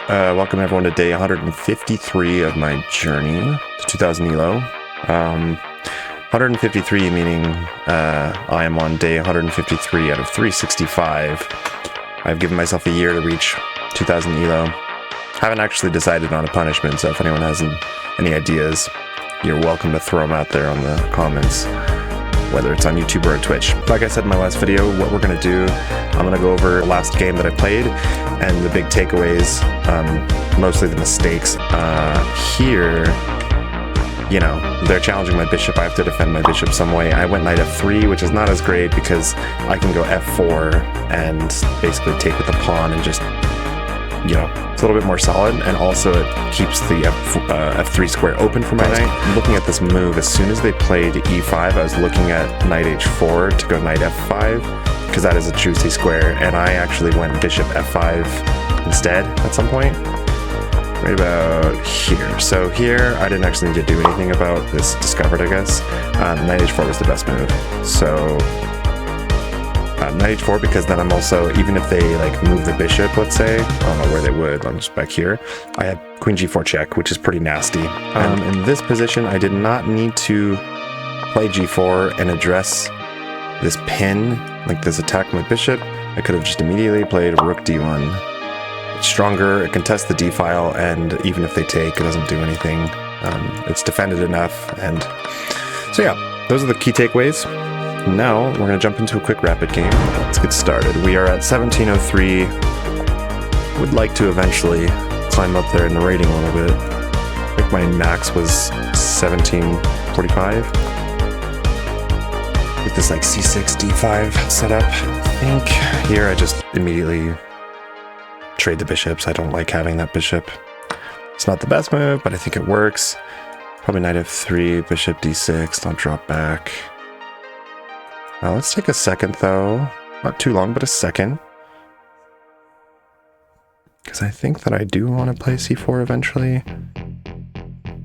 Welcome everyone to day 153 of my journey to 2000 ELO. 153 meaning I am on day 153 out of 365. I've given myself a year to reach 2000 ELO. Haven't actually decided on a punishment, so if anyone has any ideas, you're welcome to throw them out there on the comments, whether it's on YouTube or on Twitch. Like I said in my last video, what we're going to do, I'm going to go over the last game that I played and the big takeaways, mostly the mistakes. Here, you know, they're challenging my bishop. I have to defend my bishop some way. I went knight f3, which is not as great because I can go f4 and basically take with the pawn and just, you know, it's a little bit more solid, and also it keeps the f3 square open for my knight. Looking at this move, as soon as they played e5, I was looking at knight h4 to go knight f5, because that is a juicy square, and I actually went bishop f5 instead at some point, right about here. So here, I didn't actually need to do anything about this discovered, I guess. Knight h4 was the best move. So knight h4, because then I'm also, even if they like move the bishop, let's say, I don't know where they would, I'm just back here, I have queen g4 check, which is pretty nasty. In this position, I did not need to play g4 and address this pin, like this attack my bishop. I could have just immediately played rook d1. It's stronger, it contests the d file, and even if they take, it doesn't do anything. It's defended enough, and so yeah, those are the key takeaways. Now, we're going to jump into a quick rapid game. Let's get started. We are at 1703. Would like to eventually climb up there in the rating a little bit. I think my max was 1745. With this like c6, d5 setup. I think here I just immediately trade the bishops. I don't like having that bishop. It's not the best move, but I think it works. Probably knight f3, bishop d6, I'll drop back. Let's take a second though, not too long, but a second. Because I think that I do want to play c4 eventually.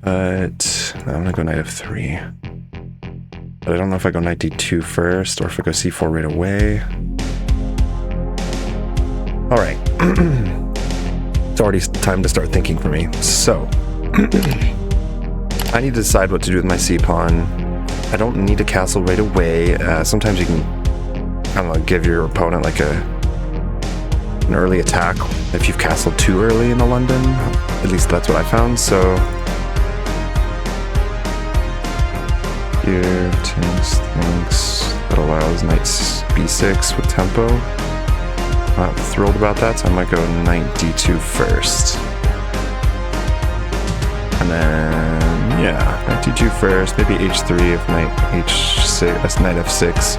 But I'm going to go knight f3. But I don't know if I go knight d2 first or if I go c4 right away. Alright. It's already time to start thinking for me. So, I need to decide what to do with my c-pawn. I don't need to castle right away. Sometimes you can, I don't know, give your opponent like an early attack if you've castled too early in the London. At least that's what I found. So here, Tinks thinks that allows knight b6 with tempo. Not thrilled about that, so I might go knight d2 first. And then, yeah, knight d2 first, maybe h3 if knight h6, that's knight f6.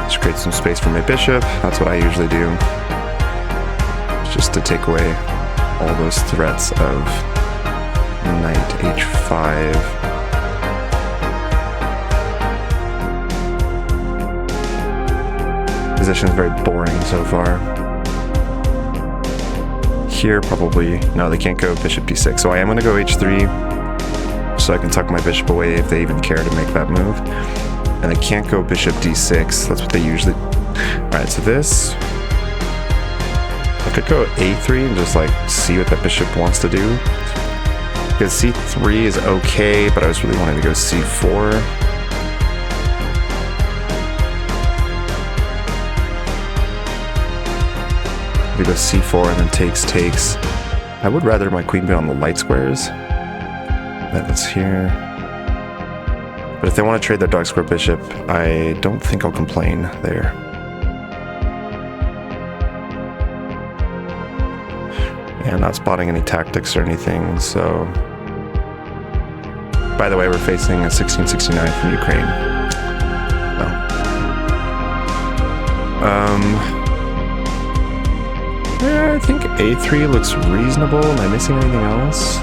Just create some space for my bishop. That's what I usually do. Just to take away all those threats of knight h5. Position is very boring so far. Here probably, no, they can't go bishop d6, so I am going to go h3 so I can tuck my bishop away if they even care to make that move. And they can't go bishop d6, that's what they usually... Alright, so this, I could go a3 and just like see what that bishop wants to do, because c3 is okay, but I was really wanting to go c4. We go c4 and then takes. I would rather my queen be on the light squares. That's here. But if they want to trade their dark square bishop, I don't think I'll complain there. Yeah, I'm not spotting any tactics or anything, so... By the way, we're facing a 1669 from Ukraine. Yeah, I think a3 looks reasonable. Am I missing anything else?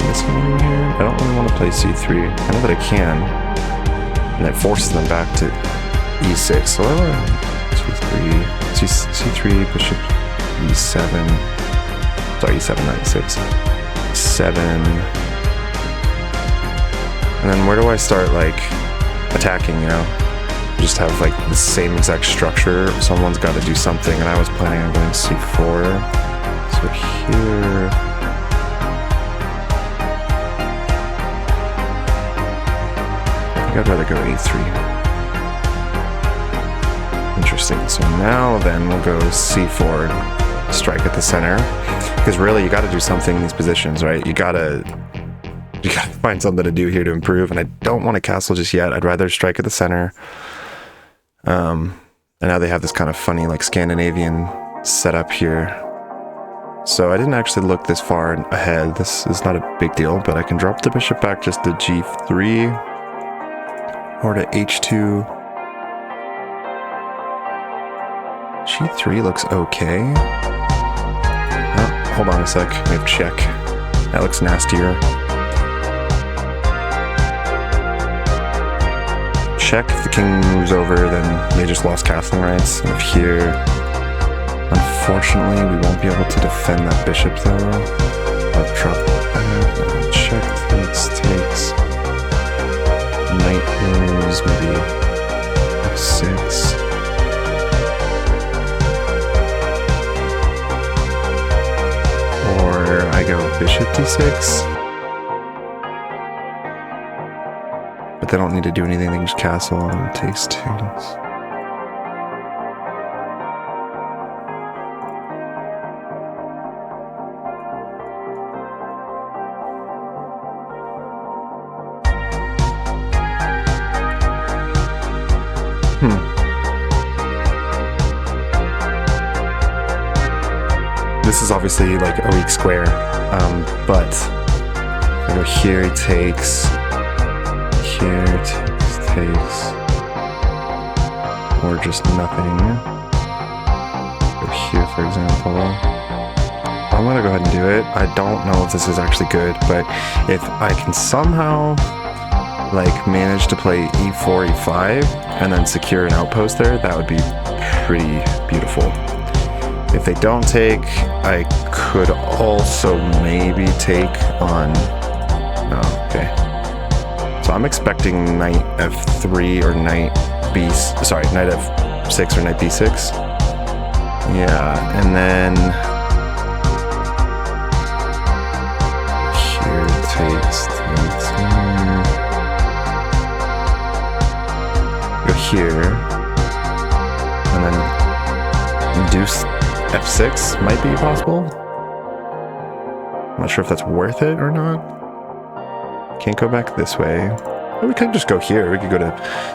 Missing anything here? I don't really want to play c3. I know that I can. And it forces them back to e6. So c3, bishop e7. Sorry, e7, not e6. 7. And then where do I start, like, attacking, you know? Just have, like, the same exact structure. Someone's got to do something, and I was planning on going c4. So here... I'd rather go a3. Interesting. So now then we'll go c4, strike at the center. Because really you got to do something in these positions, right? You gotta find something to do here to improve. And I don't want to castle just yet. I'd rather strike at the center. And now they have this kind of funny like Scandinavian setup here. So I didn't actually look this far ahead. This is not a big deal, but I can drop the bishop back just to g3. Or to h2. g3 looks okay. Oh, hold on a sec. We have check. That looks nastier. Check. If the king moves over, then they just lost castling rights. And if here, unfortunately, we won't be able to defend that bishop though. I'll drop back. Check takes. Knight goes maybe f6. Or I go bishop d6. But they don't need to do anything, they can just castle and it takes 2. This is obviously like a weak square, but I go here, he takes, here, takes, or just nothing. Go here, for example. I'm gonna go ahead and do it. I don't know if this is actually good, but if I can somehow like manage to play e4, e5, and then secure an outpost there, that would be pretty beautiful. If they don't take, I could also maybe take on... Oh, okay. So I'm expecting knight f3 or knight b... Sorry, knight f6 or knight b6. Yeah, and then... Here takes... Go here. And then induce... f6 might be possible. I'm not sure if that's worth it or not. Can't go back this way. Or we could just go here. We could go to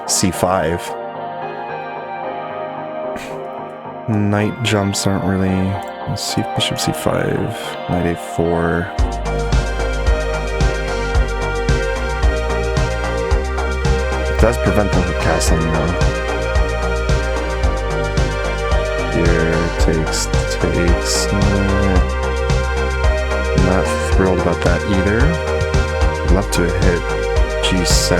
c5. Knight jumps aren't really... Let's see, bishop c5, knight a4. It does prevent them from castling though. Here, takes. Not thrilled about that either. I'd love to hit g7.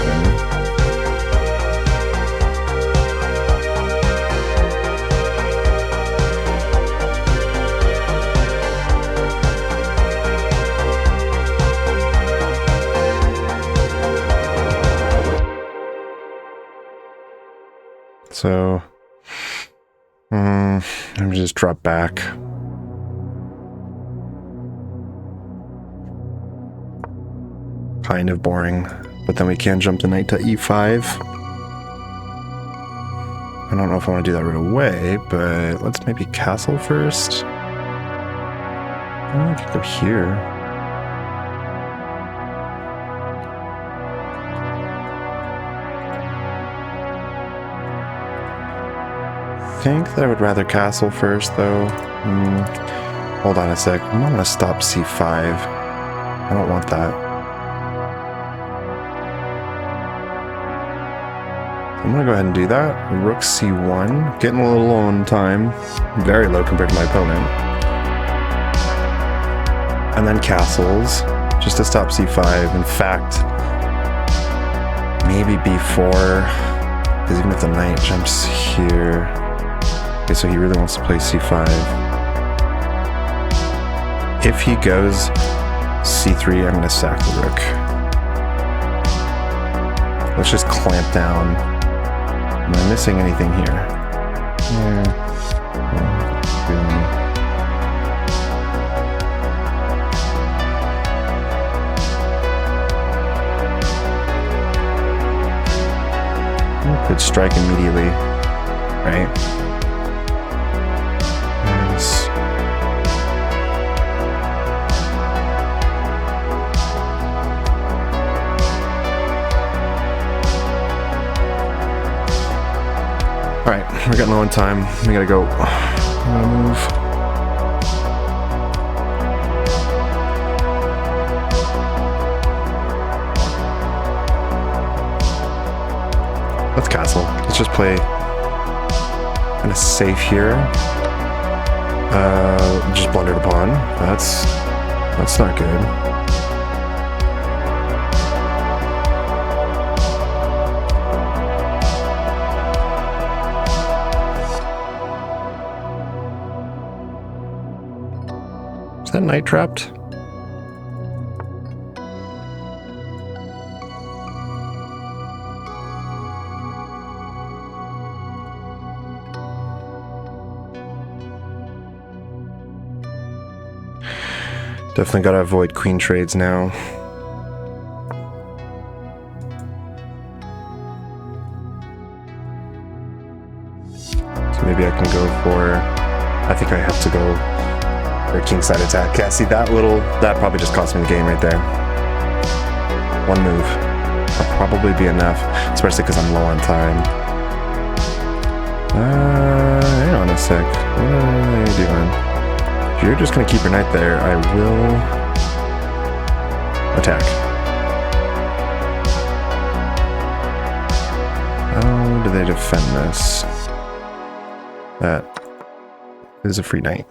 So... let me just drop back. Kind of boring, but then we can jump the knight to e5. I don't know if I want to do that right away, but let's maybe castle first. I don't know if I could go here. I think that I would rather castle first, though. Hold on a sec. I'm gonna stop c5. I don't want that. I'm gonna go ahead and do that. Rook c1. Getting a little low on time. Very low compared to my opponent. And then castles. Just to stop c5. In fact, maybe b4. Because even if the knight jumps here... Okay, so he really wants to play c5. If he goes c3, I'm going to sack the rook. Let's just clamp down. Am I missing anything here? Yeah. strike immediately, right? Alright, we're getting low on time. We gotta go. I'm gonna move. Let's castle. Let's just play kind of safe here. Just blundered a pawn. That's not good. Is that knight trapped? Definitely gotta avoid queen trades now. So maybe I can go for... I think I have to go for a kingside attack. Yeah, see that probably just cost me the game right there. One move. That'll probably be enough, especially because I'm low on time. Hang on a sec. What are you doing? If you're just going to keep your knight there, I will attack. How do they defend this? That is a free knight.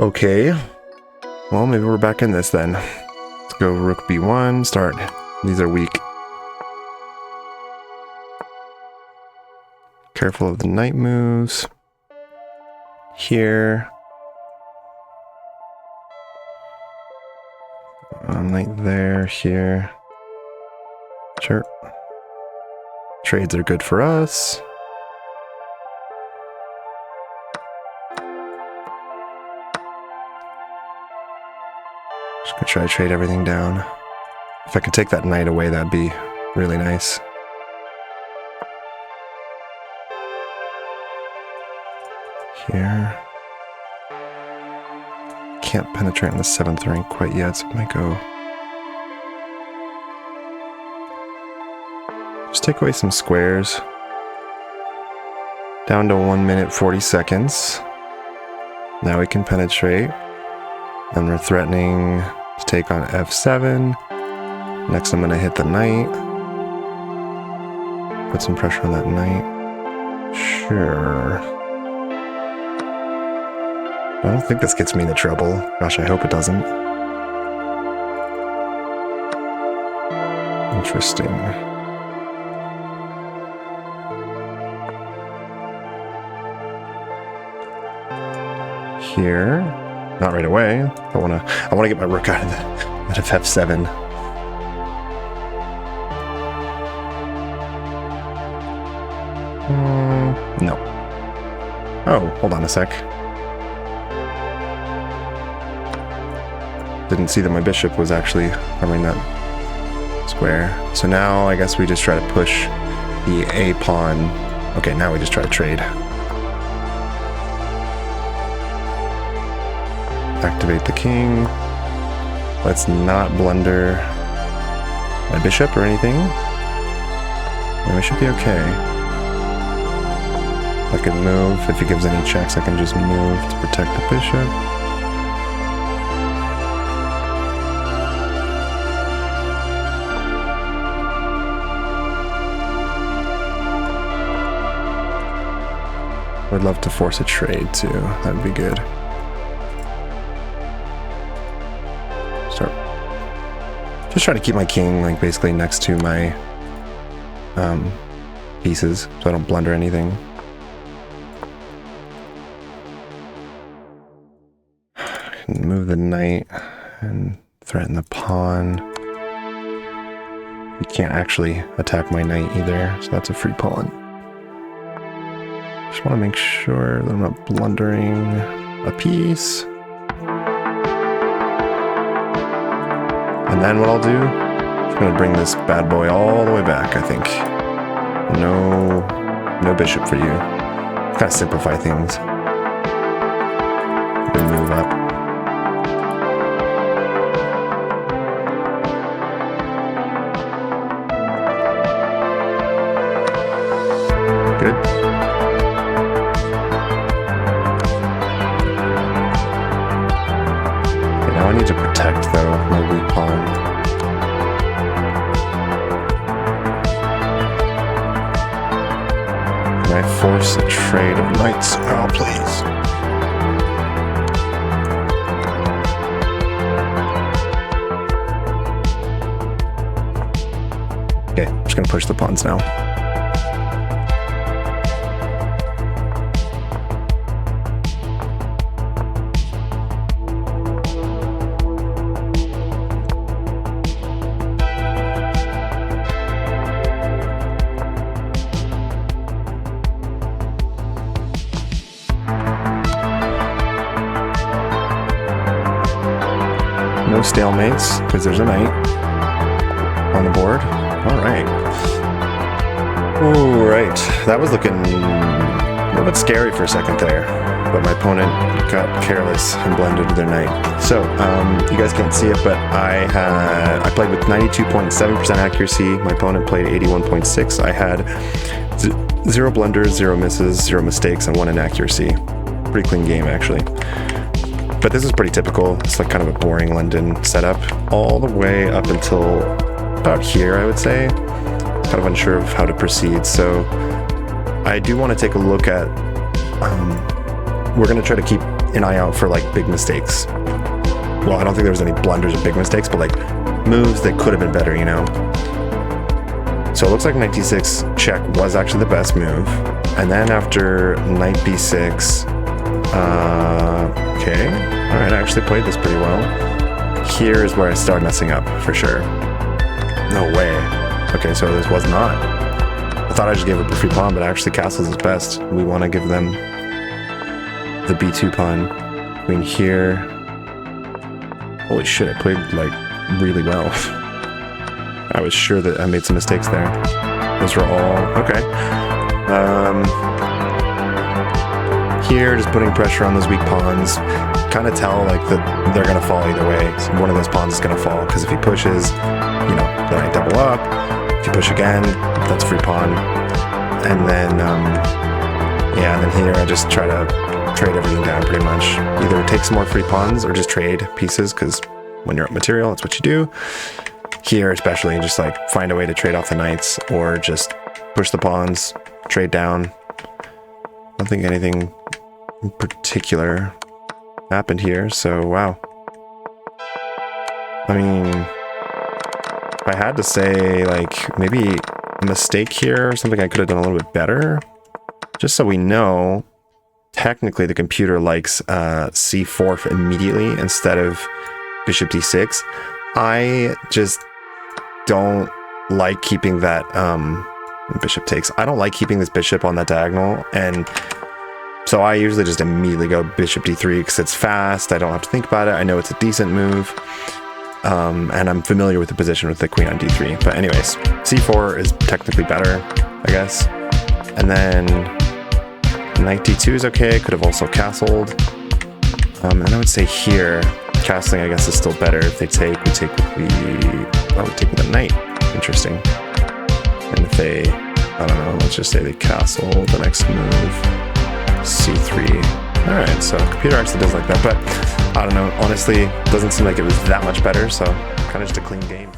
Okay. Well, maybe we're back in this then. Let's go rook b1, start. These are weak. Careful of the knight moves. Here. Knight there, here. Sure. Trades are good for us. Just gonna try to trade everything down. If I could take that knight away, that'd be really nice. Here. Can't penetrate in the 7th rank quite yet, so I might go. Just take away some squares. Down to 1 minute 40 seconds. Now we can penetrate. And we're threatening to take on f7. Next I'm gonna hit the knight. Put some pressure on that knight. Sure. I don't think this gets me into trouble. Gosh, I hope it doesn't. Interesting. Here. Not right away. I wanna get my rook out of f7. No. Oh, hold on a sec. Didn't see that my bishop was actually covering that square. So now I guess we just try to push the A pawn. Okay, now we just try to trade. Activate the king. Let's not blunder my bishop or anything. And we should be okay. I can move. If he gives any checks, I can just move to protect the bishop. Would love to force a trade too. That'd be good. Start. Just try to keep my king like basically next to my pieces, so I don't blunder anything. I can move the knight and threaten the pawn. You can't actually attack my knight either, so that's a free pawn. Just want to make sure that I'm not blundering a piece. And then what I'll do Just gonna bring this bad boy all the way back, I think. No bishop for you. Kind of simplify things. We move up. Good. Okay, now I need to protect, though, my weak pawn. Can I force a trade of knights? Oh, please. Okay, I'm just gonna push the pawns now. No stalemates, because there's a knight on the board. Alright. Alright. That was looking a little bit scary for a second there. But my opponent got careless and blended their knight. So, you guys can't see it, but I played with 92.7% accuracy. My opponent played 81.6%. I had 0 blunders, 0 misses, 0 mistakes, and 1 inaccuracy. Pretty clean game, actually. But this is pretty typical. It's like kind of a boring London setup all the way up until about here, I would say. Kind of unsure of how to proceed. So I do want to take a look at, we're going to try to keep an eye out for like big mistakes. Well, I don't think there was any blunders or big mistakes, but like moves that could have been better, you know? So it looks like knight d6 check was actually the best move. And then after knight b6, okay. Alright, I actually played this pretty well. Here is where I started messing up, for sure. No way. Okay, so this was not. I thought I just gave up a free pawn, but actually castles is best. We want to give them the b2 pawn. Queen here. Holy shit, I played, like, really well. I was sure that I made some mistakes there. Those were all... okay. Here, just putting pressure on those weak pawns. Kind of tell like that they're gonna fall either way. So one of those pawns is gonna fall because if he pushes, you know, then I double up. If you push again, that's a free pawn. And then, yeah, and then here I just try to trade everything down pretty much. Either take some more free pawns or just trade pieces because when you're up material, that's what you do. Here, especially, just like find a way to trade off the knights or just push the pawns, trade down. I don't think anything in particular happened here, so wow. I mean, if I had to say, like, maybe a mistake here, something I could have done a little bit better, just so we know, technically the computer likes c4 immediately instead of bishop d6. I just don't like keeping that bishop takes. I don't like keeping this bishop on that diagonal, and so I usually just immediately go bishop d3 because it's fast. I don't have to think about it. I know it's a decent move. And I'm familiar with the position with the queen on d3. But anyways, c4 is technically better, I guess. And then knight d2 is okay. Could have also castled. And I would say here, castling I guess is still better. If they take, we take with the... oh, we take with the knight. Interesting. And if they... I don't know, let's just say they castle the next move. c3. Alright, so computer actually does like that, but I don't know, honestly, doesn't seem like it was that much better, so kind of just a clean game.